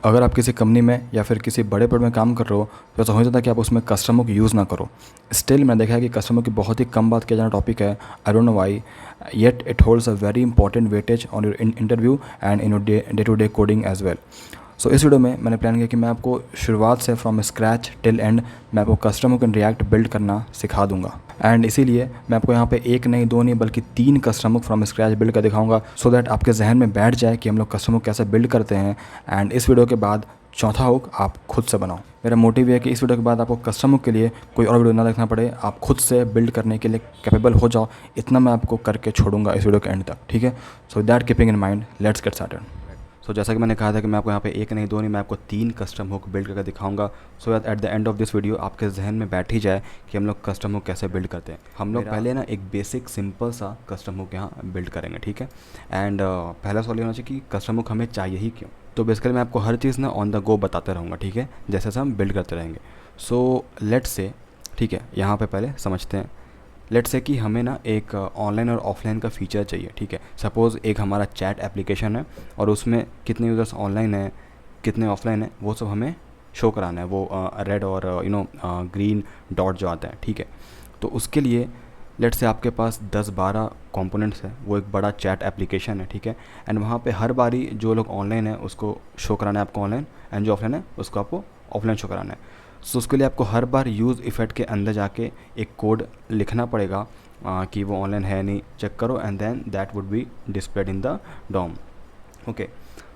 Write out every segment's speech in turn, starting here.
अगर आप किसी कंपनी में या फिर किसी बड़े पद में काम कर रहे हो तो ऐसा हो जाता है कि आप उसमें कस्टमर को यूज़ ना करो। स्टिल मैंने देखा है कि कस्टमर की बहुत ही कम बात किया जाना टॉपिक है। I don't know why, yet it holds a very important weightage on your interview and in your day to day coding as well. So इस वीडियो में मैंने प्लान किया कि मैं आपको शुरुआत से फ्रॉम स्क्रैच टिल एंड मैं आपको कस्टमर कैन रिएक्ट बिल्ड करना सिखा दूंगा। एंड इसीलिए मैं आपको यहाँ पे एक नहीं दो नहीं बल्कि 3 कस्टमर फ्रॉम स्क्रैच बिल्ड कर दिखाऊंगा, सो दैट आपके जहन में बैठ जाए कि हम लोग कस्टमर कैसे बिल्ड करते हैं। एंड इस वीडियो के बाद चौथा हुक आप खुद से बनाओ। मेरा मोटिव है कि इस वीडियो के बाद आपको कस्टमर के लिए कोई और वीडियो ना देखना पड़े, आप खुद से बिल्ड करने के लिए कैपेबल हो जाओ। इतना मैं आपको करके छोड़ूंगा इस वीडियो के एंड तक, ठीक है। So that keeping in mind, let's get started. So जैसा कि मैंने कहा था कि मैं आपको यहाँ पे एक नहीं दो नहीं मैं आपको 3 कस्टम हुक बिल्ड करके दिखाऊंगा, so that at the end of this video आपके जहन में बैठ ही जाए कि हम लोग कस्टम हुक कैसे बिल्ड करते हैं। हम लोग पहले ना एक बेसिक सिंपल सा कस्टम हुक यहाँ बिल्ड करेंगे, ठीक है। एंड पहला सवाल ये होना चाहिए कि कस्टम हुक हमें चाहिए ही क्यों। तो बेसिकली मैं आपको हर चीज़ ना ऑन द गो बताते रहूँगा, ठीक है, जैसे जैसे हम बिल्ड करते रहेंगे। सो लेट्स से, ठीक है, यहाँ पे पहले समझते हैं। लेट्स से कि हमें ना एक ऑनलाइन और ऑफलाइन का फीचर चाहिए, ठीक है। सपोज़ एक हमारा चैट एप्लीकेशन है और उसमें कितने यूज़र्स ऑनलाइन हैं, कितने ऑफलाइन है, वो सब हमें शो कराना है। वो रेड और ग्रीन डॉट जो आता है, ठीक है। तो उसके लिए लेट्स से आपके पास 10-12 कंपोनेंट्स है, वो एक बड़ा चैट एप्लीकेशन है, ठीक है। एंड वहाँ पे हर बारी जो लोग ऑनलाइन है उसको शो कराना है आपको ऑनलाइन, एंड जो ऑफलाइन है उसको आपको ऑफलाइन शो कराना है। सो उसके लिए आपको हर बार यूज़ इफ़ेक्ट के अंदर जाके एक कोड लिखना पड़ेगा कि वो ऑनलाइन है नहीं, चेक करो, and then that would be displayed in the DOM. Okay,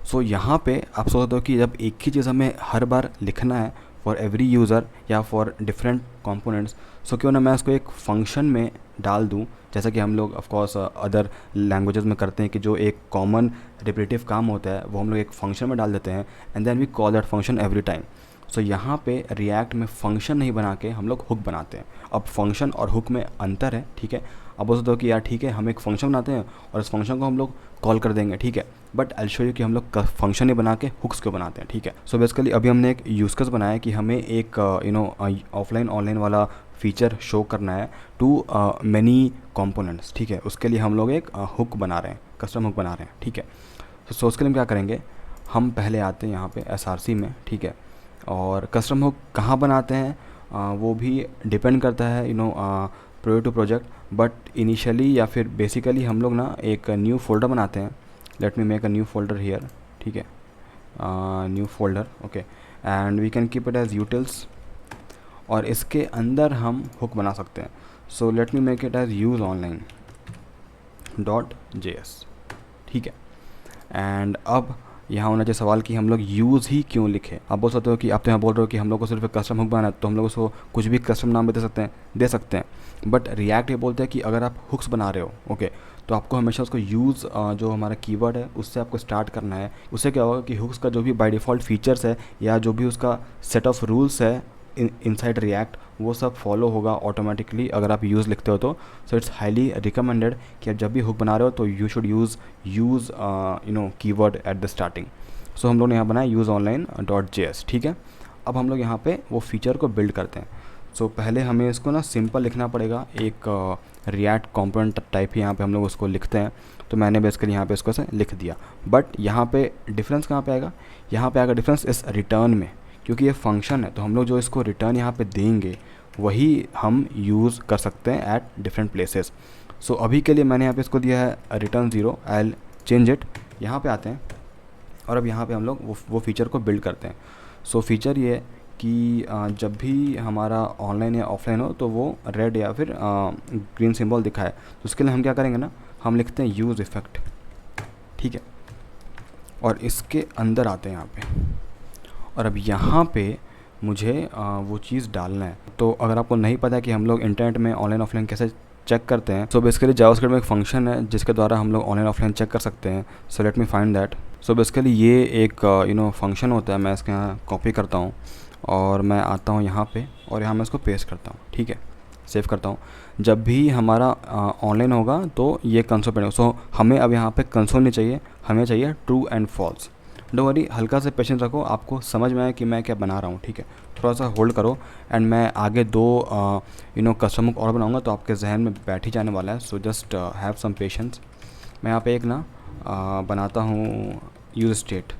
so यहाँ पे आप सोचते हो कि जब एक ही चीज़ हमें हर बार लिखना है फॉर एवरी यूज़र या फॉर डिफरेंट कंपोनेंट्स, सो क्यों ना मैं उसको एक फंक्शन में डाल दूँ, जैसा कि हम लोग ऑफकोर्स अदर लैंग्वेजेस में करते हैं कि जो एक कॉमन रिपीटिव काम होता है वो हम लोग एक फंक्शन में डाल देते हैं, and then we call that function every time. So यहाँ पे रिएक्ट में फंक्शन नहीं बना के हम लोग हुक बनाते हैं। अब फंक्शन और हुक में अंतर है, ठीक है। अब बोल सकते हो कि यार ठीक है, हम एक फंक्शन बनाते हैं और इस फंक्शन को हम लोग कॉल कर देंगे, ठीक है, बट आई शो यू कि हम लोग फंक्शन ही बना के हुक्स क्यों बनाते हैं, ठीक है। सो बेसिकली अभी हमने एक यूज केस बनाया है कि हमें एक ऑफलाइन ऑनलाइन वाला फीचर शो करना है टू मैनी कंपोनेंट्स, ठीक है। उसके लिए हम लोग एक हुक बना रहे हैं, कस्टम हुक बना रहे हैं, ठीक है। सो उसके लिए हम क्या करेंगे, हम पहले आते हैं यहाँ पे SRC में, ठीक है। और कस्टम हुक कहाँ बनाते हैं वो भी डिपेंड करता है project to project, but initially या फिर बेसिकली हम लोग ना एक न्यू फोल्डर बनाते हैं। Let me make a new folder here, ठीक है, new folder, okay, and we can keep it as utils, और इसके अंदर हम हुक बना सकते हैं। So let me make it as use online .js, ठीक है। एंड अब यहाँ होना चाहिए सवाल कि हम लोग यूज़ ही क्यों लिखे। आप बोल सकते हो कि आप तो यहाँ बोल रहे हो कि हम लोग को सिर्फ कस्टम हुक बनाना है, तो हम लोग उसको कुछ भी कस्टम नाम दे सकते हैं, बट रिएक्ट ये बोलते हैं कि अगर आप हुक्स बना रहे हो, ओके, तो आपको हमेशा उसको यूज़ जो हमारा कीवर्ड है उससे आपको स्टार्ट करना है। उससे क्या होगा कि हुक्स का जो भी बाय डिफ़ॉल्ट फीचर्स है या जो भी उसका सेट ऑफ रूल्स है इनसाइड रिएक्ट, वो सब फॉलो होगा ऑटोमेटिकली अगर आप यूज़ लिखते हो तो। सो इट्स हाईली रिकमेंडेड कि आप जब भी हुक बना रहे हो तो you should use keyword at the starting. So हम लोग ने यहाँ बनाया यूज़ ऑनलाइन .js, ठीक है। अब हम लोग यहाँ पे वो फीचर को बिल्ड करते हैं। सो पहले हमें इसको ना सिंपल लिखना पड़ेगा, एक रिएक्ट कंपोनेंट टाइप ही यहाँ पे हम लोग उसको लिखते हैं। तो मैंने बेसिकली यहाँ पे इसको से लिख दिया, बट यहाँ पे डिफरेंस कहाँ पे आएगा, यहाँ पे आएगा डिफरेंस इस रिटर्न में, क्योंकि ये फंक्शन है तो हम लोग जो इसको रिटर्न यहाँ पे देंगे वही हम यूज़ कर सकते हैं एट डिफरेंट प्लेसेस। सो अभी के लिए मैंने यहाँ पे इसको दिया है return 0, I will change it. यहाँ पे आते हैं और अब यहाँ पे हम लोग वो फीचर को बिल्ड करते हैं। सो फीचर ये है कि जब भी हमारा ऑनलाइन या ऑफलाइन हो तो वो रेड या फिर ग्रीन सिंबल दिखाए, तो उसके लिए हम क्या करेंगे ना, हम लिखते हैं यूज़ इफ़ेक्ट, ठीक है, और इसके अंदर आते हैं यहाँ पे, और अब यहाँ पे मुझे वो चीज़ डालना है। तो अगर आपको नहीं पता है कि हम लोग इंटरनेट में ऑनलाइन ऑफलाइन कैसे चेक करते हैं, सो बेसिकली जावास्क्रिप्ट में एक फंक्शन है जिसके द्वारा हम लोग ऑनलाइन ऑफलाइन चेक कर सकते हैं। So let me find that. So basically ये एक फंक्शन होता है, मैं इसके यहाँ कॉपी करता हूँ और मैं आता हूँ यहाँ पे और यहाँ मैं इसको पेस्ट करता हूँ, ठीक है, सेव करता हूँ। जब भी हमारा ऑनलाइन होगा तो ये कंसोल पे, सो हमें अब यहाँ पे कंसोल नहीं चाहिए, हमें चाहिए true and false. Don't worry, हल्का से पेशेंस रखो, आपको समझ में आए कि मैं क्या बना रहा हूँ, ठीक है। थोड़ा सा होल्ड करो एंड मैं आगे 2 कस्टम हुक और बनाऊँगा तो आपके जहन में बैठ ही जाने वाला है। So just have some patience. मैं यहाँ पे एक ना बनाता हूँ use state,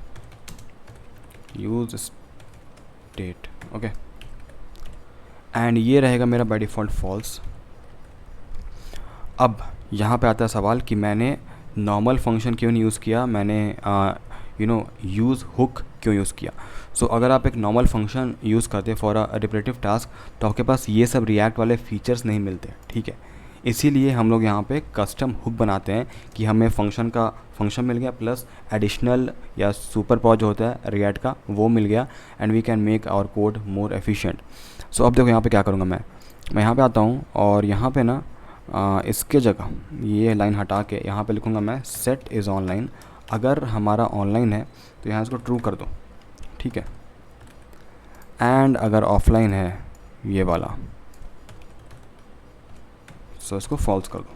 use state, okay, and ये रहेगा मेरा बाय डिफ़ॉल्ट फॉल्स। अब यहाँ पे आता है सवाल कि मैंने नॉर्मल फंक्शन क्यों नहीं यूज़ किया, मैंने यूज़ हुक क्यों यूज़ किया। सो अगर आप एक नॉर्मल फंक्शन यूज़ करते फॉर अ रिपीटेटिव टास्क तो आपके पास ये सब रिएक्ट वाले फीचर्स नहीं मिलते, ठीक है। इसीलिए हम लोग यहाँ पे कस्टम हुक बनाते हैं कि हमें फंक्शन मिल गया प्लस एडिशनल या सुपर पावर जो होता है रिएक्ट का वो मिल गया, and we can make our code more efficient. So अब देखो यहाँ पे क्या करूँगा, मैं यहाँ पे आता हूँ और यहाँ पे ना इसके जगह ये लाइन हटा के यहाँ पे लिखूँगा मैं सेट इज़ ऑनलाइन। अगर हमारा ऑनलाइन है तो यहाँ इसको ट्रू कर दो, ठीक है, एंड अगर ऑफलाइन है ये वाला सो इसको फॉल्स कर दो,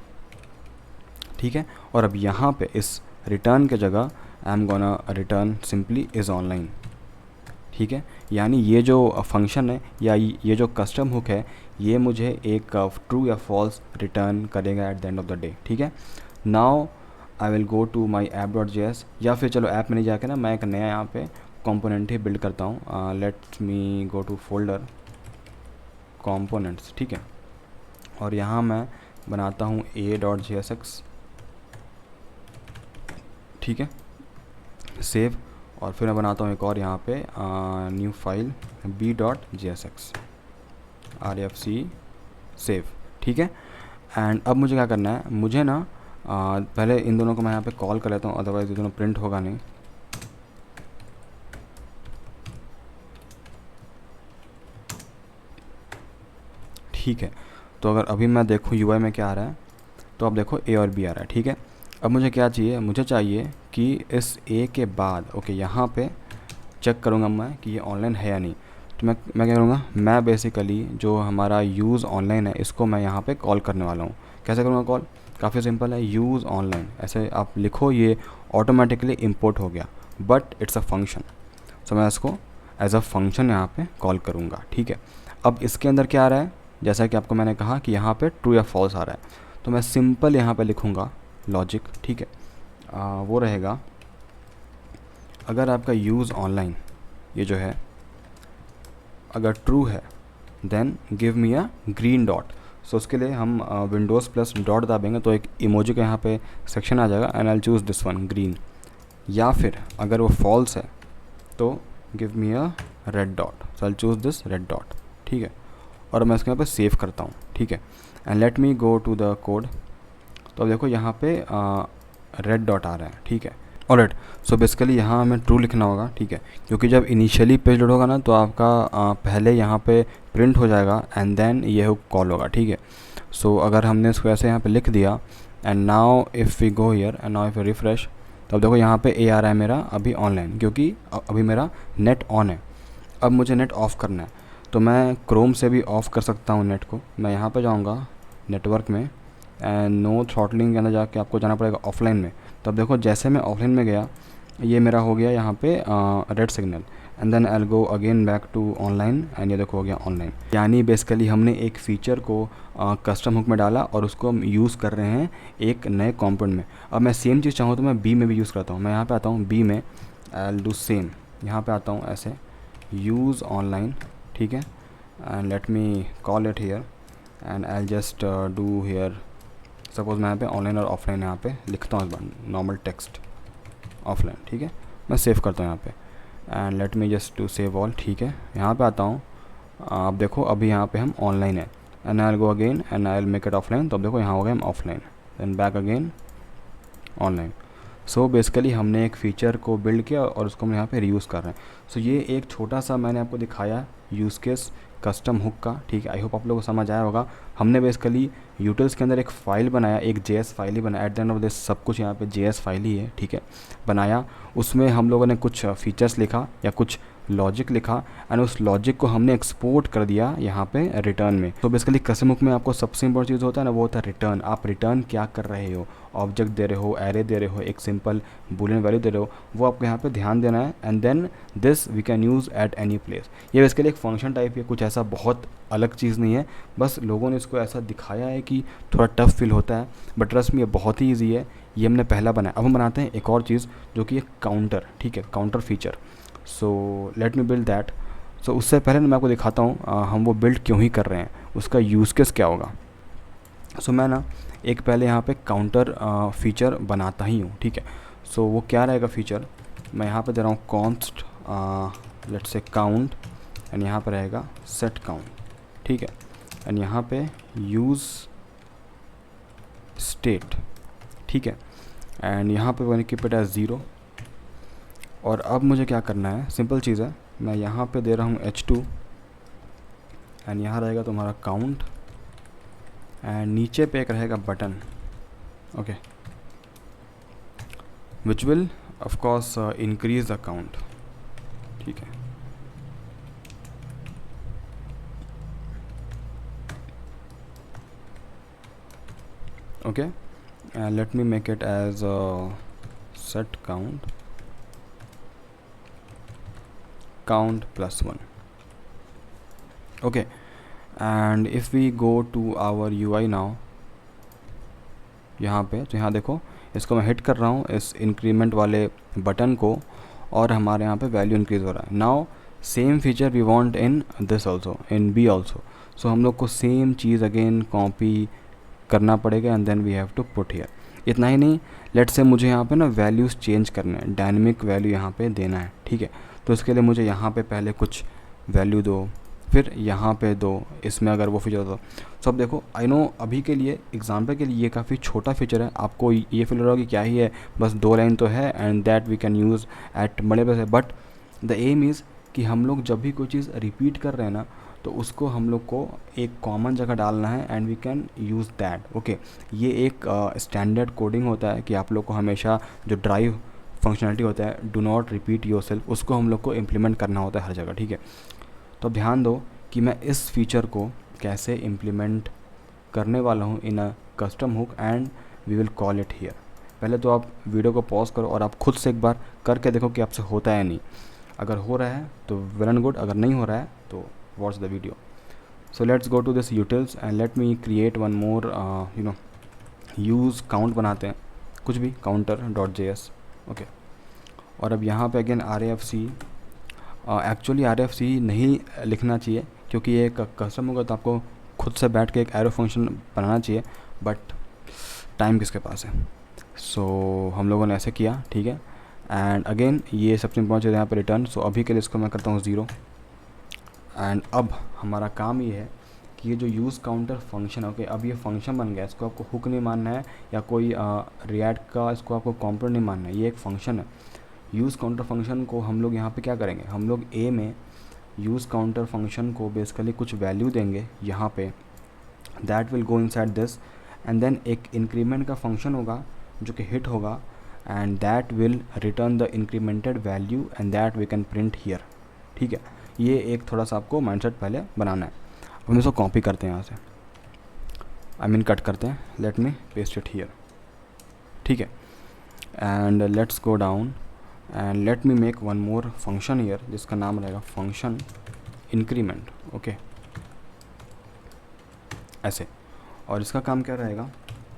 ठीक है। और अब यहाँ पे इस रिटर्न के जगह I am gonna return simply is online, ठीक है। यानी ये जो फंक्शन है या ये जो कस्टम हुक है ये मुझे एक ट्रू या फॉल्स रिटर्न करेगा at the end of the day, ठीक है। Now I will go to my app.js, या फिर चलो ऐप में नहीं जाके ना मैं एक नया यहाँ पे कंपोनेंट ही बिल्ड करता हूँ। Let me go to folder components, ठीक है, और यहाँ मैं बनाता हूँ a.jsx, ठीक है, सेव, और फिर मैं बनाता हूँ एक और यहाँ पे new file b.jsx rfc save, ठीक है। एंड अब मुझे क्या करना है, मुझे ना पहले इन दोनों को मैं यहाँ पे कॉल कर लेता हूँ, अदरवाइज ये दोनों प्रिंट होगा नहीं। ठीक है, तो अगर अभी मैं देखूँ UI में क्या आ रहा है तो अब देखो A और B आ रहा है, ठीक है। अब मुझे क्या चाहिए, मुझे चाहिए कि इस A के बाद ओके यहाँ पे चेक करूँगा मैं कि ये ऑनलाइन है या नहीं। तो मैं क्या करूँगा, मैं बेसिकली जो हमारा यूज़ ऑनलाइन है इसको मैं यहाँ पे कॉल करने वाला हूँ। कैसे करूँगा कॉल, काफ़ी सिंपल है, यूज़ ऑनलाइन ऐसे आप लिखो, ये ऑटोमेटिकली इंपोर्ट हो गया, बट इट्स अ फंक्शन। सो मैं इसको एज अ फंक्शन यहाँ पे कॉल करूँगा, ठीक है। अब इसके अंदर क्या आ रहा है, जैसा कि आपको मैंने कहा कि यहाँ पे ट्रू या फॉल्स आ रहा है, तो मैं सिंपल यहाँ पे लिखूँगा लॉजिक, ठीक है। वो रहेगा अगर आपका यूज़ ऑनलाइन ये जो है अगर ट्रू है देन गिव मी अ ग्रीन डॉट। सो उसके लिए हम विंडोज़ प्लस डॉट दाबेंगे तो एक इमोजी का यहाँ पे सेक्शन आ जाएगा, and I choose this one green. या फिर अगर वो फॉल्स है तो give me a red dot, so I choose this red dot, ठीक है। और मैं इसके यहाँ पे सेव करता हूँ, ठीक है, and let me go to the code. तो अब देखो यहाँ पे रेड डॉट आ रहा है, ठीक है। ऑलराइट, सो बेसिकली यहाँ हमें ट्रू लिखना होगा, ठीक है, क्योंकि जब इनिशियली पेज लोड होगा ना तो आपका पहले यहाँ पे प्रिंट हो जाएगा एंड देन ये हुक कॉल होगा, ठीक है। सो अगर हमने इसको ऐसे यहाँ पे लिख दिया and now if we go here and now if refresh, तो अब देखो यहाँ पे A आ रहा है मेरा अभी ऑनलाइन, क्योंकि अभी मेरा नेट ऑन है। अब मुझे नेट ऑफ़ करना है तो मैं क्रोम से भी ऑफ़ कर सकता हूँ नेट को। मैं यहाँ पे जाऊँगा नेटवर्क में एंड नो थ्रॉटलिंग के अंदर जाके आपको जाना पड़ेगा ऑफलाइन में। तो अब देखो जैसे मैं ऑफलाइन में गया ये मेरा हो गया यहाँ पे red signal, and then I will go again back to online and ये देखो हो गया ऑनलाइन। यानी बेसिकली हमने एक फ़ीचर को कस्टम हुक में डाला और उसको हम यूज़ कर रहे हैं एक नए कंपोनेंट में। अब मैं सेम चीज़ चाहूँ तो मैं बी में भी यूज़ करता हूँ। मैं यहाँ पे आता हूँ बी में, आई विल डू सेम, यहाँ पे आता हूँ ऐसे यूज़ ऑनलाइन, ठीक है, and let me call it here and I will just do here suppose मैं यहाँ पे ऑनलाइन और ऑफलाइन यहाँ पे लिखता हूँ इस बार नॉर्मल टेक्स्ट ऑफलाइन, ठीक है। मैं सेव करता हूँ यहाँ पे and let me just to save all, ठीक है। यहाँ पे आता हूँ, अब देखो अभी यहाँ पे हम ऑनलाइन है and I will go again and I will make it offline. तो अब देखो यहाँ हो गए हम offline, then back again online. So basically हमने एक फ़ीचर को बिल्ड किया और उसको हम यहाँ पे रीयूज़ कर रहे हैं। सो ये एक छोटा सा मैंने आपको दिखाया यूज़ केस कस्टम हुक का, ठीक है। आई होप आप लोगों को समझ आया होगा। हमने बेसिकली यूटिल्स के अंदर एक फ़ाइल बनाया, एक JS फाइल ही बनाया, eight the end of this सब कुछ यहाँ पे JS फाइल ही है, ठीक है, बनाया। उसमें हम लोगों ने कुछ फीचर्स लिखा या कुछ लॉजिक लिखा एंड उस लॉजिक को हमने एक्सपोर्ट कर दिया यहाँ पे रिटर्न में। तो बेसिकली कस्टम हुक में आपको सबसे इंपॉर्टेंट चीज़ होता है ना, वो होता है रिटर्न। आप रिटर्न क्या कर रहे हो, ऑब्जेक्ट दे रहे हो, एरे दे रहे हो, एक सिंपल बूलियन वैल्यू दे रहे हो, वो आपको यहाँ पे ध्यान देना है। And then this we can use at any place. ये बेसिकली एक फंक्शन टाइप है, कुछ ऐसा बहुत अलग चीज़ नहीं है, बस लोगों ने इसको ऐसा दिखाया है कि थोड़ा टफ फील होता है, बट ट्रस्ट में ये बहुत ही ईजी है। ये हमने पहला बनाया। अब हम बनाते हैं एक और चीज़ जो कि एक काउंटर, ठीक है, counter feature. So let me build that. So उससे पहले मैं आपको दिखाता हूँ हम वो बिल्ड क्यों ही कर रहे हैं, उसका यूज़ केस क्या होगा। सो मैं ना एक पहले यहाँ पे काउंटर फीचर बनाता ही हूँ, ठीक है। सो वो क्या रहेगा फीचर, मैं यहाँ पे दे रहा हूँ const let's say count, and यहाँ पे रहेगा सेट काउंट, ठीक है। एंड यहाँ पे यूज़ स्टेट, ठीक है। एंड यहाँ पे मैंने कीप इट एज 0। और अब मुझे क्या करना है, सिंपल चीज़ है, मैं यहाँ पे दे रहा हूँ h2 एंड यहाँ रहेगा तुम्हारा काउंट, एंड नीचे पे एक रहेगा button, okay, which will of course increase the count, ठीक है। Okay, let me make it as set count plus 1, okay. And if we go to our UI now, यहाँ पे तो यहाँ देखो, इसको मैं हिट कर रहा हूँ इस इंक्रीमेंट वाले बटन को, और हमारे यहाँ पे वैल्यू इंक्रीज़ हो रहा है। Now same feature we want in this also, in B also. So हम लोग को सेम चीज़ अगेन कॉपी करना पड़ेगा and then we have to put here. इतना ही नहीं, लेट्स से मुझे यहाँ पे ना वैल्यूज़ चेंज करने हैं, डायनेमिक वैल्यू यहाँ पे देना है, ठीक है। तो इसके लिए मुझे यहाँ पे पहले कुछ वैल्यू दो, फिर यहाँ पे दो, इसमें अगर वो फीचर दो। सो अब देखो, आई नो अभी के लिए एग्जाम्पल के लिए ये काफ़ी छोटा फीचर है, आपको ये फील हो रहा होगा कि क्या ही है, बस 2 लाइन तो है and that we can use at multiple. But the aim is कि हम लोग जब भी कोई चीज़ रिपीट कर रहे हैं ना, तो उसको हम लोग को एक कॉमन जगह डालना है and we can use that, okay. ये एक स्टैंडर्ड कोडिंग होता है कि आप लोग को हमेशा जो ड्राइव फंक्शनलिटी होता है, डू नॉट रिपीट योरसेल्फ, उसको हम लोग को इम्प्लीमेंट करना होता है हर जगह, ठीक है। तो अब ध्यान दो कि मैं इस फीचर को कैसे इम्प्लीमेंट करने वाला हूँ in a custom hook, and we will call it here. पहले तो आप वीडियो को पॉज करो और आप खुद से एक बार करके देखो कि आपसे होता है नहीं। अगर हो रहा है तो वेल एंड गुड, अगर नहीं हो रहा है तो watch the video. So let's go to this utils and let me create one more use count बनाते हैं, कुछ भी counter.js, ओके। और अब यहाँ पे अगेन RAFC, एक्चुअली RAFC नहीं लिखना चाहिए क्योंकि ये एक कस्टम होगा, तो आपको खुद से बैठ के एक एरो फंक्शन बनाना चाहिए, बट टाइम किसके पास है। सो हम लोगों ने ऐसे किया, ठीक है। एंड अगेन ये सबसे इम्पोर्टेंट चीज़ यहाँ पे रिटर्न। सो अभी के लिए इसको मैं करता हूँ 0। एंड अब हमारा काम ये है कि ये जो यूज़ काउंटर फंक्शन है, ओके, अब ये फंक्शन बन गया, इसको आपको हुक नहीं मानना है या कोई रिएक्ट का इसको आपको कॉम्पोनेंट नहीं मानना है, ये एक फंक्शन है। यूज़ काउंटर फंक्शन को हम लोग यहाँ पे क्या करेंगे, हम लोग ए में यूज़ काउंटर फंक्शन को बेसिकली कुछ वैल्यू देंगे यहाँ पे, that will go inside this, and then एक इंक्रीमेंट का फंक्शन होगा जो कि हिट होगा, and that will return the incremented value and that we can print here, ठीक है। ये एक थोड़ा सा आपको माइंडसेट पहले बनाना है। अब हम इसको कॉपी करते हैं यहाँ से, आई मीन कट करते हैं, let me paste it here, ठीक है। And let's go down and let me make one more function here जिसका नाम रहेगा फंक्शन इंक्रीमेंट, ओके, ऐसे। और इसका काम क्या रहेगा,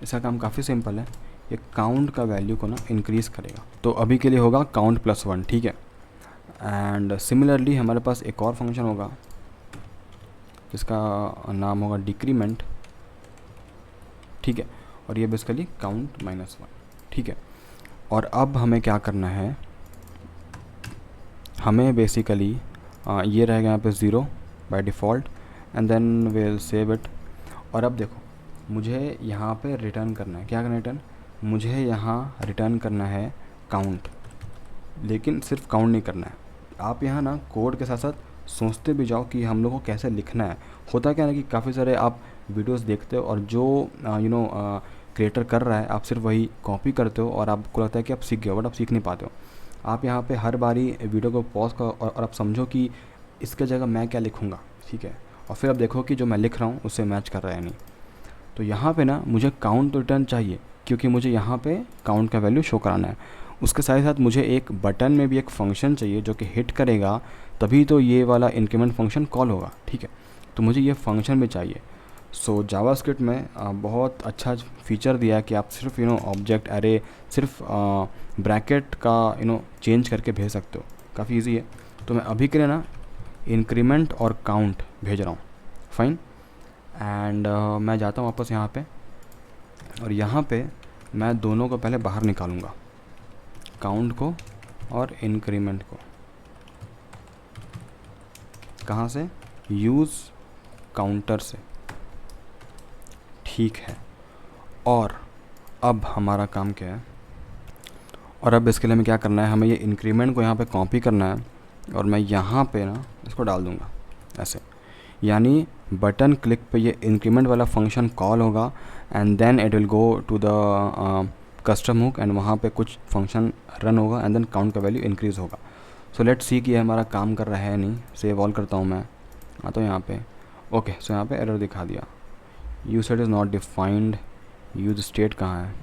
इसका काम काफ़ी सिंपल है, ये काउंट का वैल्यू को ना इंक्रीज़ करेगा। तो अभी के लिए होगा काउंट प्लस 1, ठीक है। एंड सिमिलरली हमारे पास एक और फंक्शन होगा जिसका नाम होगा डिक्रीमेंट, ठीक है। और ये बेसिकली काउंट -1, ठीक है। और अब हमें क्या करना है, हमें बेसिकली ये रहेगा यहाँ पे 0 by default, and then will save it. और अब देखो, मुझे यहाँ पे रिटर्न करना है, क्या करना है रिटर्न, मुझे यहाँ रिटर्न करना है काउंट, लेकिन सिर्फ काउंट नहीं करना है। आप यहाँ ना कोड के साथ साथ सोचते भी जाओ कि हम लोग को कैसे लिखना है। होता क्या है कि काफ़ी सारे आप वीडियोस देखते हो और जो क्रिएटर कर रहा है आप सिर्फ वही कॉपी करते हो और आपको लगता है कि आप सीख गए, बट आप सीख नहीं पाते हो। आप यहाँ पे हर बारी वीडियो को पॉज करो और आप समझो कि इसके जगह मैं क्या लिखूँगा, ठीक है। और फिर आप देखो कि जो मैं लिख रहा हूँ उससे मैच कर रहा है नहीं। तो यहाँ पे ना मुझे काउंट रिटर्न चाहिए क्योंकि मुझे यहाँ पे काउंट का वैल्यू शो कराना है। उसके साथ साथ मुझे एक बटन में भी एक फंक्शन चाहिए जो कि हिट करेगा, तभी तो ये वाला इंक्रीमेंट फंक्शन कॉल होगा, ठीक है। तो मुझे ये फंक्शन भी चाहिए। सो जावास्क्रिप्ट में बहुत अच्छा फीचर दिया है कि आप सिर्फ ऑब्जेक्ट एरे सिर्फ ब्रैकेट का चेंज करके भेज सकते हो। काफ़ी ईजी है। तो मैं अभी के लिए ना इंक्रीमेंट और काउंट भेज रहा हूँ, फाइन। एंड मैं जाता हूँ वापस यहाँ पे, और यहाँ पे मैं दोनों को पहले बाहर निकालूँगा, काउंट को और इंक्रीमेंट को। कहाँ से? यूज़ काउंटर से, ठीक है। और अब हमारा काम क्या है, और अब इसके लिए हमें क्या करना है, हमें ये इंक्रीमेंट को यहाँ पे कॉपी करना है और मैं यहाँ पे ना इसको डाल दूँगा ऐसे, यानी बटन क्लिक पे ये इंक्रीमेंट वाला फंक्शन कॉल होगा and then it will go to the custom hook and वहाँ पे कुछ फंक्शन रन होगा एंड देन काउंट का वैल्यू इंक्रीज़ होगा। सो लेट्स सी कि ये हमारा काम कर रहा है नहीं। सेव ऑल करता हूँ मैं, आता हूँ यहाँ पे। ओके, सो यहाँ पे एरर दिखा दिया, use set is not defined, use state कहाँ है?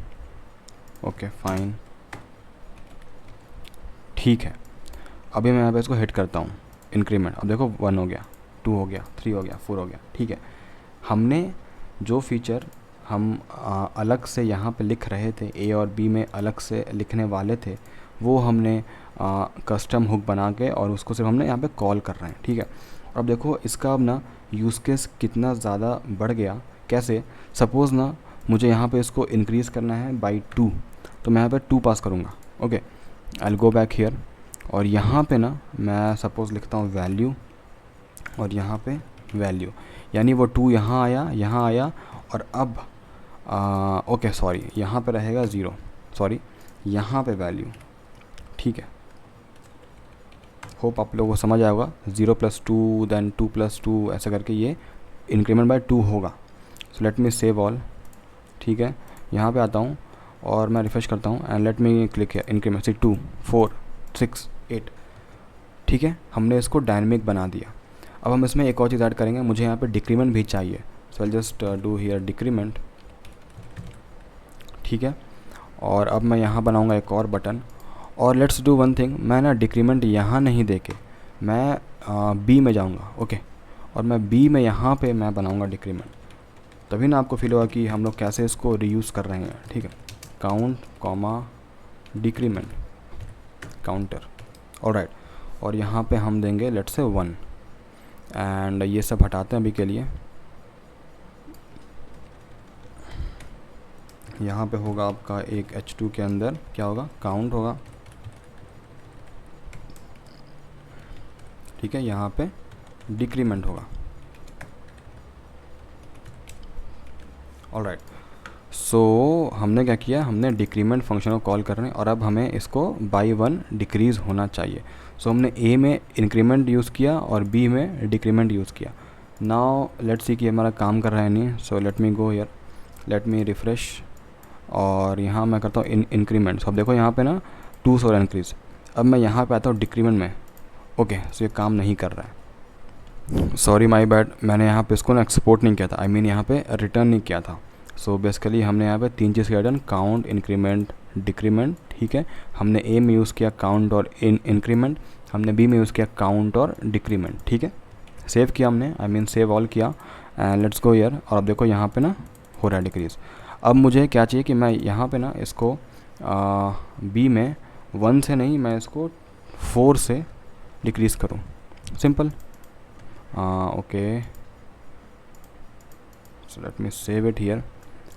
ओके फाइन, ठीक है। अभी मैं यहाँ पे इसको हिट करता हूँ इंक्रीमेंट, अब देखो 1 हो गया, 2 हो गया, 3 हो गया, 4 हो गया, ठीक है। हमने जो फीचर हम अलग से यहाँ पे लिख रहे थे, ए और बी में अलग से लिखने वाले थे, वो हमने कस्टम हुक बना के और उसको सिर्फ हमने यहाँ पे कॉल कर रहे हैं, ठीक है। अब देखो इसका अब ना यूज़ केस कितना ज़्यादा बढ़ गया। कैसे? सपोज़ ना मुझे यहाँ पे इसको इंक्रीज़ करना है बाई 2, तो मैं यहाँ पे 2 पास करूँगा। Okay, I will go back here और यहाँ पे ना मैं सपोज़ लिखता हूँ वैल्यू और यहाँ पे वैल्यू, यानी वो 2 यहाँ आया और अब ओके सॉरी, यहाँ पे रहेगा 0, सॉरी यहाँ पे वैल्यू, ठीक है। होप आप लोगों को समझ आएगा। 0 + 2 देन 2 + 2 ऐसा करके ये इंक्रीमेंट बाय 2 होगा। सो लेट मी सेव ऑल, ठीक है। यहाँ पे आता हूँ और मैं रिफ्रेश करता हूँ and let me click increment से 2 4 6 8, ठीक है। हमने इसको डायनेमिक बना दिया। अब हम इसमें एक और चीज़ ऐड करेंगे, मुझे यहाँ पे डिक्रीमेंट भी चाहिए। So I just do here decrement, ठीक है। और अब मैं यहाँ बनाऊँगा एक और बटन, और लेट्स डू वन थिंग, मैं ना डिक्रीमेंट यहाँ नहीं देके मैं बी में जाऊँगा, ओके। और मैं बी में यहाँ पे मैं बनाऊँगा डिक्रीमेंट, तभी ना आपको फील होगा कि हम लोग कैसे इसको रीयूज़ कर रहे हैं, ठीक है। Count comma decrement counter, alright. और यहाँ पे हम देंगे लेट्स से 1 एंड ये सब हटाते हैं अभी के लिए। यहाँ पे होगा आपका एक h2 के अंदर क्या होगा, काउंट होगा, ठीक है। यहाँ पे डिक्रीमेंट होगा, ऑलराइट। सो हमने क्या किया, हमने डिक्रीमेंट फंक्शन को कॉल कर रहे हैं और अब हमें इसको बाई 1 डिक्रीज़ होना चाहिए। सो हमने ए में इंक्रीमेंट यूज़ किया और बी में डिक्रीमेंट यूज़ किया। नाउ लेट्स सी कि हमारा काम कर रहा है नहीं। So let me go here, let me refresh और यहाँ मैं करता हूँ इंक्रीमेंट। अब देखो यहाँ पे ना 2 और इंक्रीज़। अब मैं यहाँ पे आता हूँ डिक्रीमेंट में, ओके। सो ये काम नहीं कर रहा है, सॉरी माय बैड, मैंने यहाँ पे इसको ना एक्सपोर्ट नहीं किया था, आई मीन यहाँ पे रिटर्न नहीं किया था। सो बेसिकली हमने यहाँ पे 3 चीज़ किया डन, काउंट इंक्रीमेंट डिक्रीमेंट, ठीक है। हमने ए में यूज़ किया काउंट और इंक्रीमेंट, हमने बी में यूज़ किया काउंट और डिक्रीमेंट, ठीक है। सेव किया हमने, आई मीन सेव ऑल किया एंड लेट्स गो हियर। और अब देखो यहाँ पे ना हो रहा है डिक्रीज़। अब मुझे क्या चाहिए कि मैं यहाँ पे ना इसको बी में 1 से नहीं, मैं इसको 4 से डिक्रीज़ करूँ, simple. Okay, so let me save it here.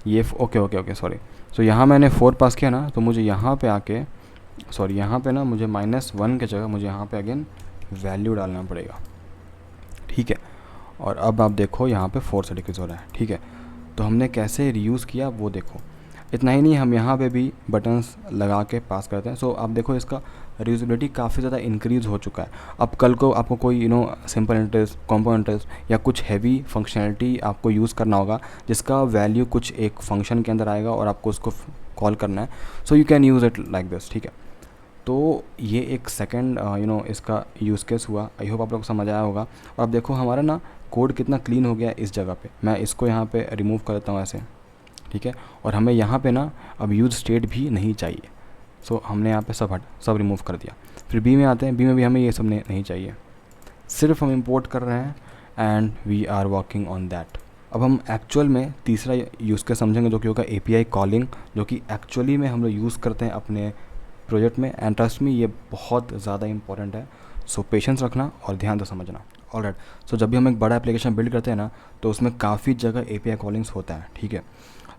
ये ओके सॉरी। सो यहाँ मैंने 4 पास किया ना, तो मुझे यहाँ पे आके सॉरी यहाँ पे ना मुझे -1 के जगह मुझे यहाँ पे अगेन वैल्यू डालना पड़ेगा, ठीक है। और अब आप देखो यहाँ पे 4 से डिक्रीज़ हो रहा है, ठीक है। तो हमने कैसे रीयूज़ किया वो देखो। इतना ही नहीं, हम यहाँ पे भी बटन्स लगा के पास करते हैं। सो आप देखो इसका रीयूजेबिलिटी काफ़ी ज़्यादा इंक्रीज़ हो चुका है। अब कल को आपको कोई सिंपल इंटरेस्ट, कॉम्पाउंड इंटरेस्ट या कुछ हैवी फंक्शनैलिटी आपको यूज़ करना होगा जिसका वैल्यू कुछ एक फंक्शन के अंदर आएगा और आपको उसको कॉल करना है। So you can use it like this, ठीक है। तो ये एक सेकंड इसका यूज़ केस हुआ। आई होप आप लोग को समझ आया होगा। और अब देखो हमारा ना कोड कितना क्लीन हो गया इस जगह पे। मैं इसको यहाँ पे रिमूव कर देता हूँ ऐसे, ठीक है। और हमें यहाँ पे ना अब यूज स्टेट भी नहीं चाहिए। सो हमने यहाँ पे सब रिमूव कर दिया। फिर बी में आते हैं, बी में भी हमें ये सब नहीं चाहिए, सिर्फ हम इंपोर्ट कर रहे हैं and we are working on that. अब हम एक्चुअल में तीसरा यूज़ केस समझेंगे जो कि होगा API कॉलिंग, जो कि एक्चुअली में हम लोग यूज़ करते हैं अपने प्रोजेक्ट में, एंड ट्रस्ट मी ये बहुत ज़्यादा इंपॉर्टेंट है। सो पेशेंस रखना और ध्यान से समझना। ऑलराइट, सो जब भी हम एक बड़ा एप्लीकेशन बिल्ड करते हैं ना, तो उसमें काफ़ी जगह API कॉलिंग्स होता है, ठीक है।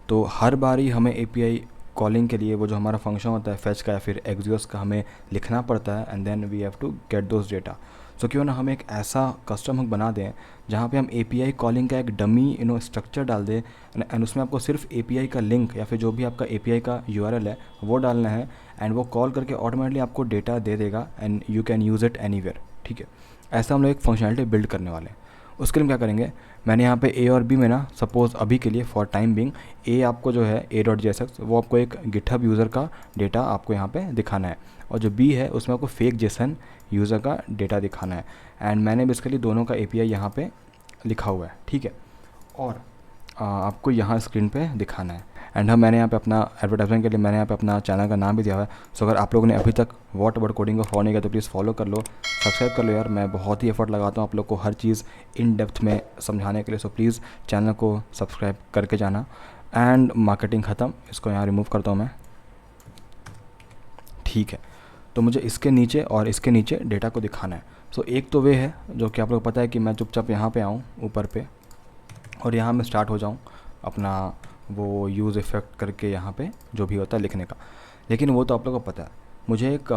तो हर बार ही हमें API कॉलिंग के लिए वो जो हमारा फंक्शन होता है फेच का या फिर एक्सियोस का, हमें लिखना पड़ता है, and then we have to get those data. So क्यों ना हम एक ऐसा कस्टम हुक बना दें जहाँ पे हम API कॉलिंग का एक डमी स्ट्रक्चर डाल दें, एंड उसमें आपको सिर्फ API का लिंक या फिर जो भी आपका API का URL है वो डालना है, एंड वो कॉल करके ऑटोमेटिकली आपको डेटा दे देगा, and you can use it anywhere, ठीक है। ऐसा हम लोग एक फंक्शनलिटी बिल्ड करने वाले हैं। उसके लिए हम क्या करेंगे, मैंने यहाँ पे A और B में ना, सपोज़ अभी के लिए फॉर टाइम बिंग, A आपको जो है a.jsx वो आपको एक गिटहब यूज़र का डेटा आपको यहाँ पे दिखाना है, और जो B है उसमें आपको फेक जेसन यूज़र का डेटा दिखाना है, एंड मैंने बेसिकली दोनों का API यहाँ पे लिखा हुआ है, ठीक है। और आपको यहाँ स्क्रीन पे दिखाना है, एंड मैंने यहाँ पे अपना एडवर्टाइजमेंट के लिए मैंने यहाँ पे अपना चैनल का नाम भी दिया हुआ है। सो अगर आप लोगों ने अभी तक व्हाट अबाउट कोडिंग को फॉलो नहीं किया तो प्लीज़ फॉलो कर लो, सब्सक्राइब कर लो यार। मैं बहुत ही एफर्ट लगाता हूँ आप लोग को हर चीज़ इन डेप्थ में समझाने के लिए। सो प्लीज़ चैनल को सब्सक्राइब करके जाना। एंड मार्केटिंग ख़त्म, इसको यहाँ रिमूव करता हूँ मैं, ठीक है। तो मुझे इसके नीचे और इसके नीचे डेटा को दिखाना है। सो एक तो वे है जो कि आप लोग को पता है कि मैं चुपचाप यहाँ पे आऊँ ऊपर पे, और यहाँ मैं स्टार्ट हो जाऊँ अपना वो यूज़ इफ़ेक्ट करके यहाँ पे जो भी होता है लिखने का। लेकिन वो तो आप लोगों को पता है, मुझे एक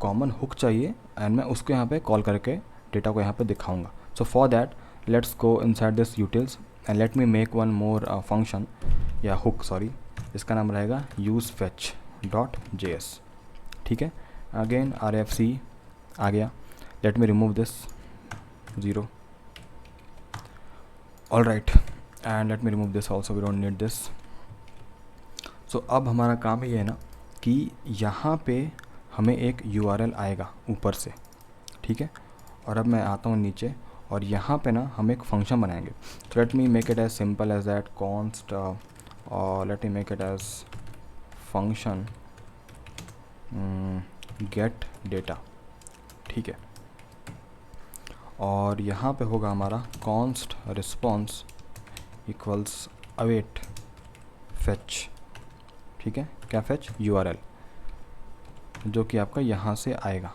कॉमन हुक चाहिए, एंड मैं उसको यहाँ पे कॉल करके डेटा को यहाँ पे दिखाऊंगा। So for that let's go inside this utils and let me make one more function या हुक, सॉरी, इसका नाम रहेगा यूज़ फैच डॉट JS, ठीक है। अगेन RFC आ गया, let me remove this 0, all right, and let me remove this also, we don't need this. So अब हमारा काम ये है ना कि यहाँ पे हमें एक URL आएगा ऊपर से, ठीक है। और अब मैं आता हूँ नीचे, और यहाँ पे ना हम एक फंक्शन बनाएंगे। तो let me make it as simple as that const, और let me make it as function get data, ठीक है। और यहाँ पे होगा हमारा const response equals await fetch, ठीक है। क्या फेच? URL, जो कि आपका यहाँ से आएगा,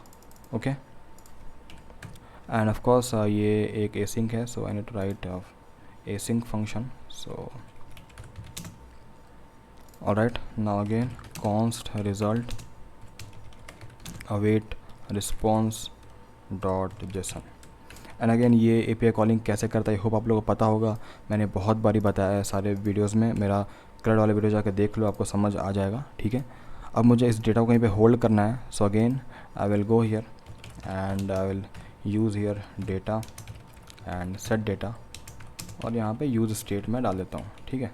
ओके। एंड ऑफ कोर्स ये एक एसिंक है, so I need to write async function. So alright, now again const result await response dot JSON. And again ये API कॉलिंग कैसे करता है, होप आप लोगों को पता होगा, मैंने बहुत बारी बताया है सारे वीडियोज़ में। मेरा क्रेड वाले वीडियो जाकर देख लो, आपको समझ आ जाएगा, ठीक है। अब मुझे इस डेटा को कहीं पे होल्ड करना है। So again I will go here and I will use here data and set data, और यहाँ पे यूज़ स्टेट में डाल देता हूँ, ठीक है।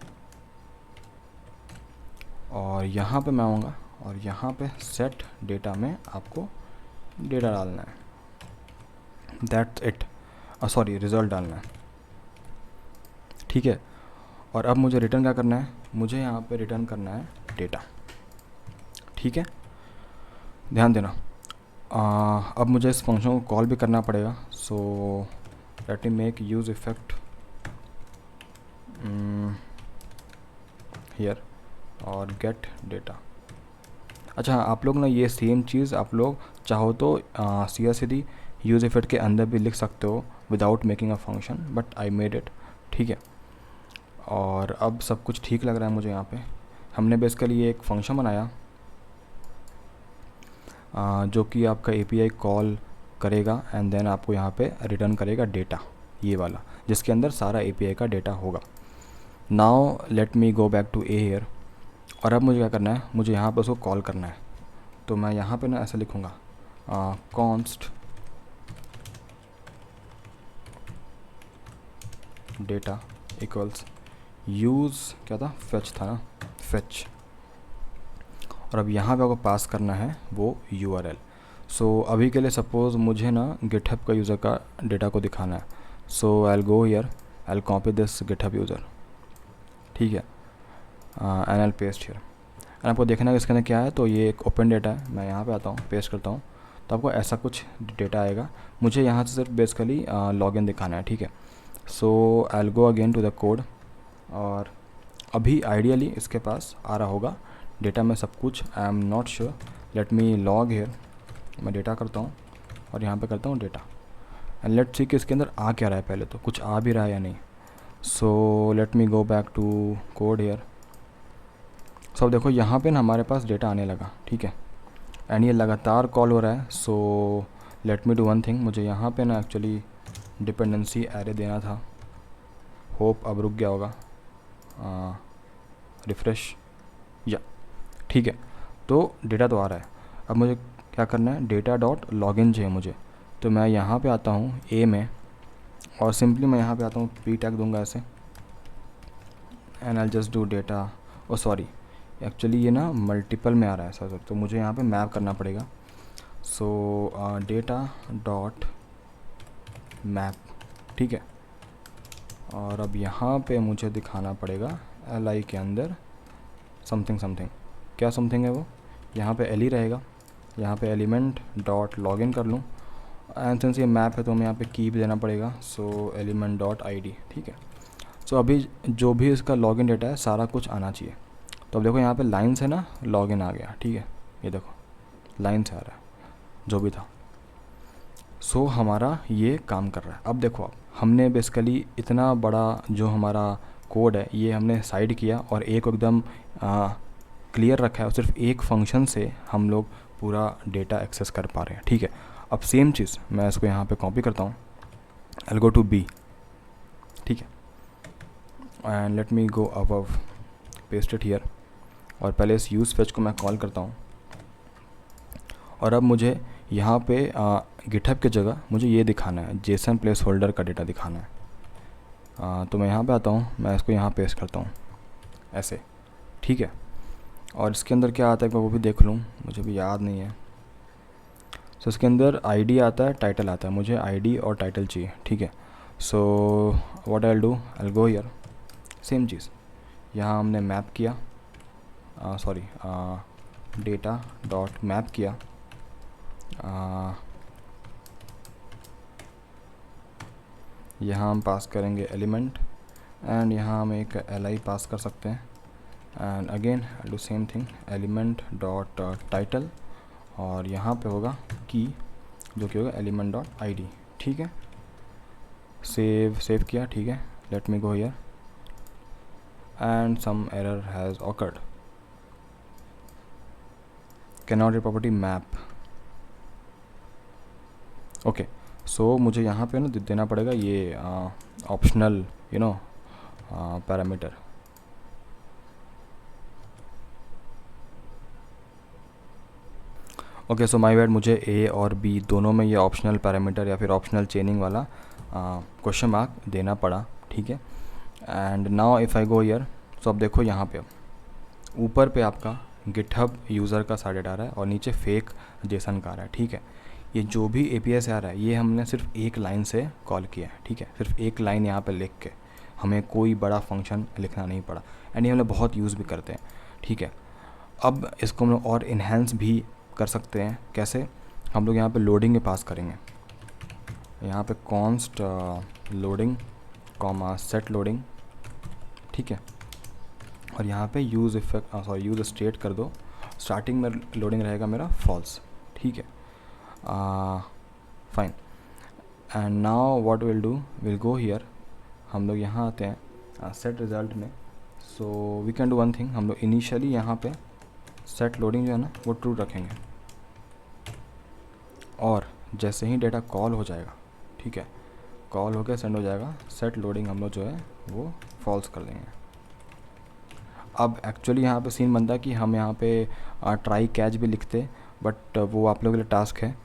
और यहाँ पे मैं आऊँगा और यहाँ पे सेट डेटा में आपको डेटा डालना है, दैट्स इट, सॉरी रिज़ल्ट डालना है, ठीक है। और अब मुझे रिटर्न क्या करना है, मुझे यहाँ पे रिटर्न करना है डेटा, ठीक है। ध्यान देना, अब मुझे इस फंक्शन को कॉल भी करना पड़ेगा। सो let me make use effect here और गेट डेटा। अच्छा, आप लोग ना ये सेम चीज़ आप लोग चाहो तो सीधा यूज़ इफेक्ट के अंदर भी लिख सकते हो without making a function, but I made it, ठीक है। और अब सब कुछ ठीक लग रहा है मुझे। यहाँ पे हमने बेसिकली ये एक फंक्शन बनाया जो कि आपका API कॉल करेगा, एंड देन आपको यहाँ पे रिटर्न करेगा डेटा, ये वाला, जिसके अंदर सारा API का डेटा होगा। Now let me go back to A here, और अब मुझे क्या करना है, मुझे यहाँ पे उसको कॉल करना है। तो मैं यहाँ पे ना ऐसा लिखूँगा कॉन्स्ट डेटा इक्वल्स यूज़, क्या था, फेच था ना, फेच। और अब यहाँ पे आपको पास करना है वो URL। सो अभी के लिए सपोज़ मुझे ना गिटहब का यूज़र का डेटा को दिखाना है। So I will go here, I will copy this GitHub user, ठीक है, and I will paste here. एंड आपको देखना है इसके अंदर क्या है, तो ये एक ओपन डेटा है। मैं यहाँ पे आता हूँ, पेस्ट करता हूँ, तो आपको ऐसा कुछ डेटा आएगा। मुझे यहाँ से सिर्फ बेसिकली लॉगिन दिखाना है, ठीक है। So I will go again to the code, और अभी आइडियली इसके पास आ रहा होगा डेटा में सब कुछ, I am not sure, let me log here, मैं डेटा करता हूँ और यहाँ पे करता हूँ डेटा एंड लेट्स सी कि इसके अंदर आ क्या रहा है, पहले तो कुछ आ भी रहा है या नहीं। So let me go back to code here. So अब देखो यहाँ पे ना हमारे पास डेटा आने लगा, ठीक है, एंड ये लगातार कॉल हो रहा है। सो let me do one thing, मुझे यहाँ पे ना एक्चुअली डिपेंडेंसी एरे देना था। होप अब रुक गया होगा, रिफ़्रेश, या ठीक है। तो डेटा तो आ रहा है, अब मुझे क्या करना है, डेटा डॉट लॉगिन चाहिए मुझे। तो मैं यहाँ पे आता हूँ ए में और सिंपली मैं यहाँ पे आता हूँ पी टैग दूंगा ऐसे and I just do data, oh sorry actually ये ना मल्टीपल में आ रहा है सर, तो मुझे यहाँ पे मैप करना पड़ेगा। सो डेटा डॉट मैप, ठीक है, और अब यहाँ पे मुझे दिखाना पड़ेगा एल आई के अंदर समथिंग समथिंग। क्या समथिंग है वो, यहाँ पे एल ही रहेगा, यहाँ पे एलिमेंट डॉट लॉगिन कर लूँ एंड सिंस ये मैप है तो हमें यहाँ पे की भी देना पड़ेगा। सो एलिमेंट डॉट आई डी, ठीक है। सो अभी जो भी इसका लॉगिन डेटा है सारा कुछ आना चाहिए। तो अब देखो यहाँ पे लाइन से ना लॉगिन आ गया, ठीक है, ये देखो लाइन से आ रहा है जो भी था। सो हमारा ये काम कर रहा है। अब देखो, अब हमने बेसिकली इतना बड़ा जो हमारा कोड है ये हमने साइड किया और एक एकदम क्लियर रखा है और सिर्फ एक फंक्शन से हम लोग पूरा डेटा एक्सेस कर पा रहे हैं, ठीक है। अब सेम चीज़ मैं इसको यहाँ पे कॉपी करता हूँ, आई गो टू बी, ठीक है, and let me go above, paste it here, और पहले इस यूज़ फेच को मैं कॉल करता हूँ। और अब मुझे यहाँ पे गिटहब की जगह मुझे ये दिखाना है, जेसन प्लेस होल्डर का डेटा दिखाना है। तो मैं यहाँ पे आता हूँ, मैं इसको यहाँ पेस्ट करता हूँ ऐसे, ठीक है। और इसके अंदर क्या आता है मैं वो भी देख लूँ, मुझे भी याद नहीं है। सो इसके अंदर आईडी आता है, टाइटल आता है, मुझे आईडी और टाइटल चाहिए, ठीक है। So what I will do, I will go here, same चीज़ यहाँ हमने मैप किया, सॉरी डेटा डॉट मैप किया, यहाँ हम पास करेंगे एलिमेंट एंड यहाँ हम एक एल पास कर सकते हैं and again do same thing, element dot title और यहाँ पे होगा की जो कि होगा एलिमेंट डॉट आई डी, ठीक है। सेव किया, ठीक है। Let me go here and some error has occurred, can not read property map, okay. So मुझे यहाँ पे ना देना पड़ेगा ये optional parameter, okay. So my bad, मुझे ए और बी दोनों में ये ऑप्शनल पैरामीटर या फिर ऑप्शनल चेनिंग वाला क्वेश्चन मार्क देना पड़ा, ठीक है। And now if I go here, so अब देखो यहाँ पे ऊपर पे आपका गिटहब यूज़र का सारा डेटा आ रहा है और नीचे फेक जेसन का आ रहा है, ठीक है। ये जो भी एपीआई से आ रहा है ये हमने सिर्फ एक लाइन से कॉल किया है, ठीक है, सिर्फ एक लाइन यहाँ पे लिख के, हमें कोई बड़ा फंक्शन लिखना नहीं पड़ा एंड ये हम लोग बहुत यूज़ भी करते हैं, ठीक है। अब इसको हम लोग और इन्हेंस भी कर सकते हैं, कैसे, हम लोग यहाँ पे लोडिंग के पास करेंगे, यहाँ पे const loading comma set loading, ठीक है, और यहाँ पे यूज़ इफेक्ट यूज़ स्टेट कर दो, स्टार्टिंग में लोडिंग रहेगा मेरा फॉल्स, ठीक है, fine. And now what will do, will go here, हम लोग यहाँ आते हैं सेट रिज़ल्ट में। So we can do one thing, हम लोग इनिशियली यहाँ पे सेट लोडिंग जो है ना वो ट्रू रखेंगे और जैसे ही डेटा कॉल हो जाएगा, ठीक है, कॉल होकर सेंड हो जाएगा, सेट लोडिंग हम लोग जो है वो फॉल्स कर देंगे। अब एक्चुअली यहाँ पे सीन बनता है कि हम यहाँ पे ट्राई कैच भी लिखते, बट वो आप लोगों के लिए टास्क है।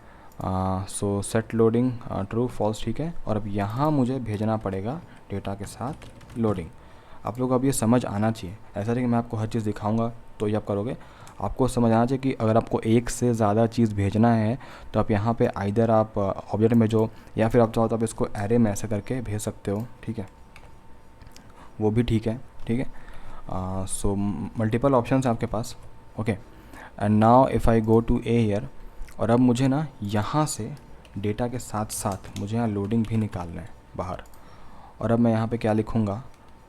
So set loading true false, ठीक है। और अब यहाँ मुझे भेजना पड़ेगा डेटा के साथ लोडिंग। आप लोग अब ये समझ आना चाहिए, ऐसा नहीं कि मैं आपको हर चीज़ दिखाऊंगा तो ये आप करोगे, आपको समझ आना चाहिए कि अगर आपको एक से ज़्यादा चीज़ भेजना है तो आप यहाँ पे आइदर आप ऑब्जेक्ट में जो, या फिर आप चाहो तो आप इसको एरे में ऐसे करके भेज सकते हो, ठीक है, वो भी ठीक है, ठीक है। सो मल्टीपल ऑप्शंस हैं आपके पास, okay. And now if I go to A here, और अब मुझे ना यहाँ से डेटा के साथ साथ मुझे यहाँ लोडिंग भी निकालना है बाहर। और अब मैं यहाँ पे क्या लिखूँगा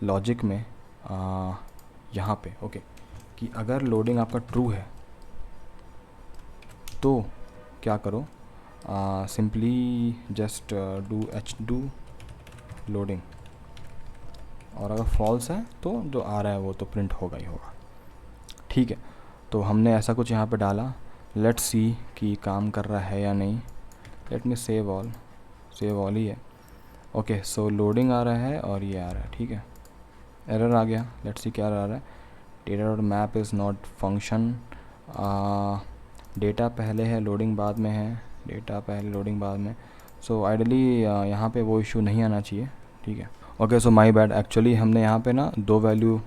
लॉजिक में, यहाँ पे, ओके, कि अगर लोडिंग आपका ट्रू है तो क्या करो, सिंपली जस्ट डू लोडिंग, और अगर फॉल्स है तो जो आ रहा है वो तो प्रिंट होगा ही होगा। ठीक है, तो हमने ऐसा कुछ यहाँ पे डाला। लेट्स सी कि काम कर रहा है या नहीं। Let me save all he है। ओके, सो लोडिंग आ रहा है और ये आ रहा है। ठीक है, एरर आ गया। लेट्स सी क्या आ रहा है। Data dot map is not function. Data पहले है, लोडिंग बाद में है। डेटा पहले, लोडिंग बाद में। सो आइडली यहाँ पे वो इशू नहीं आना चाहिए। ठीक है, okay, so my bad. Actually हमने यहाँ पे ना 2 वैल्यू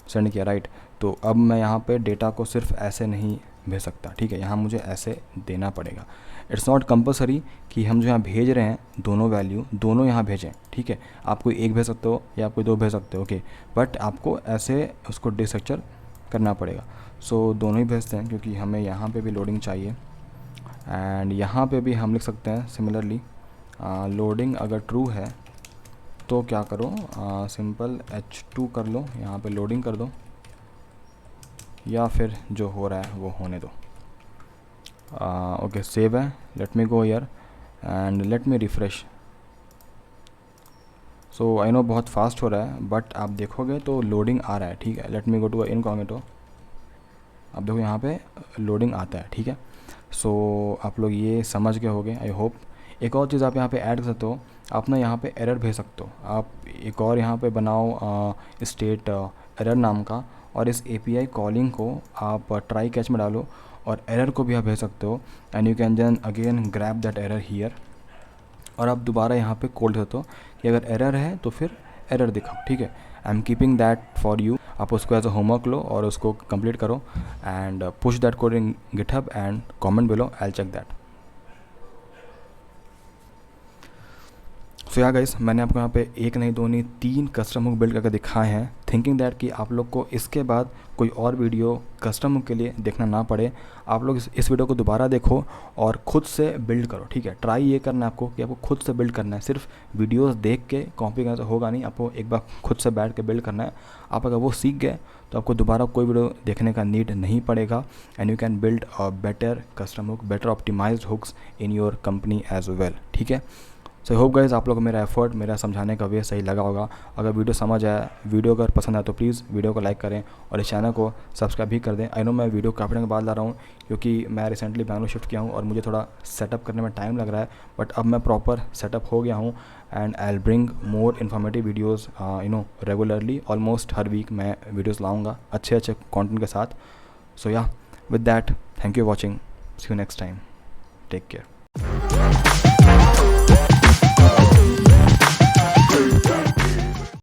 सेंड किया, राइट। तो अब मैं यहाँ पे डेटा को सिर्फ ऐसे नहीं भेज सकता। ठीक है, यहाँ मुझे ऐसे देना पड़ेगा। इट्स नॉट कंपलसरी कि हम जो यहाँ भेज रहे हैं दोनों वैल्यू दोनों यहाँ भेजें। ठीक है, आप कोई एक भेज सकते हो या आप कोई 2 भेज सकते हो। ओके, बट आपको ऐसे उसको डिस्ट्रक्चर करना पड़ेगा। सो दोनों ही भेजते हैं क्योंकि हमें यहाँ पे भी लोडिंग चाहिए, एंड यहाँ पे भी हम लिख सकते हैं सिमिलरली। लोडिंग अगर ट्रू है तो क्या करो, सिंपल H2 कर लो, यहाँ पे लोडिंग कर दो, या फिर जो हो रहा है वो होने दो। ओके, सेव है। Let me go here and let me refresh. So I know बहुत फास्ट हो रहा है, बट आप देखोगे तो लोडिंग आ रहा है। ठीक है, let me go to incognito. आप देखो यहाँ पे लोडिंग आता है। ठीक है, सो आप लोग ये समझ गए होंगे आई होप। एक और चीज़ आप यहाँ पे ऐड कर सकते हो, आप ना यहाँ पे एरर भेज सकते हो। आप एक और यहाँ पे बनाओ स्टेट एरर नाम का, और इस API कॉलिंग को आप ट्राई कैच में डालो और एरर को भी आप भेज सकते हो। And you can then again grab that error here, और आप दोबारा यहाँ पे कोड देते हो कि अगर एरर है तो फिर एरर दिखाओ। ठीक है, I am keeping that for you. आप उसको एज अ होमवर्क लो और उसको कंप्लीट करो and push that code in GitHub and comment below, I will check that. So yeah guys, मैंने आपको यहाँ पे 1 नहीं 2 नहीं 3 कस्टम हुक बिल्ड करके दिखाए हैं, थिंकिंग दैट कि आप लोग को इसके बाद कोई और वीडियो कस्टम हुक के लिए देखना ना पड़े। आप लोग इस वीडियो को दोबारा देखो और ख़ुद से बिल्ड करो। ठीक है, ट्राई ये करना है आपको कि आपको खुद से बिल्ड करना है। सिर्फ वीडियोस देख के कॉपी करना तो होगा नहीं, आपको एक बार खुद से बैठ के बिल्ड करना है। आप अगर वो सीख गए तो आपको दोबारा कोई वीडियो देखने का नीड नहीं पड़ेगा, and you can build a better custom hook, better optimized hooks in your company as well. ठीक है, सो होप गाइस आप लोग को मेरा एफर्ट, मेरा समझाने का वे सही लगा होगा। अगर वीडियो समझ आया, वीडियो अगर पसंद आया तो प्लीज़ वीडियो को लाइक करें और इस चैनल को सब्सक्राइब भी कर दें। आई नो मैं वीडियो काफ़ी टाइम के बाद ला रहा हूँ क्योंकि मैं रिसेंटली बैंगलोर शिफ्ट किया हूँ और मुझे थोड़ा सेटअप करने में टाइम लग रहा है, बट अब मैं प्रॉपर सेटअप हो गया हूँ and I will bring more informative videos regularly. Almost हर वीक मैं वीडियोज़ लाऊँगा अच्छे कॉन्टेंट के साथ। So yeah with that, thank you watching, see you next time, take care.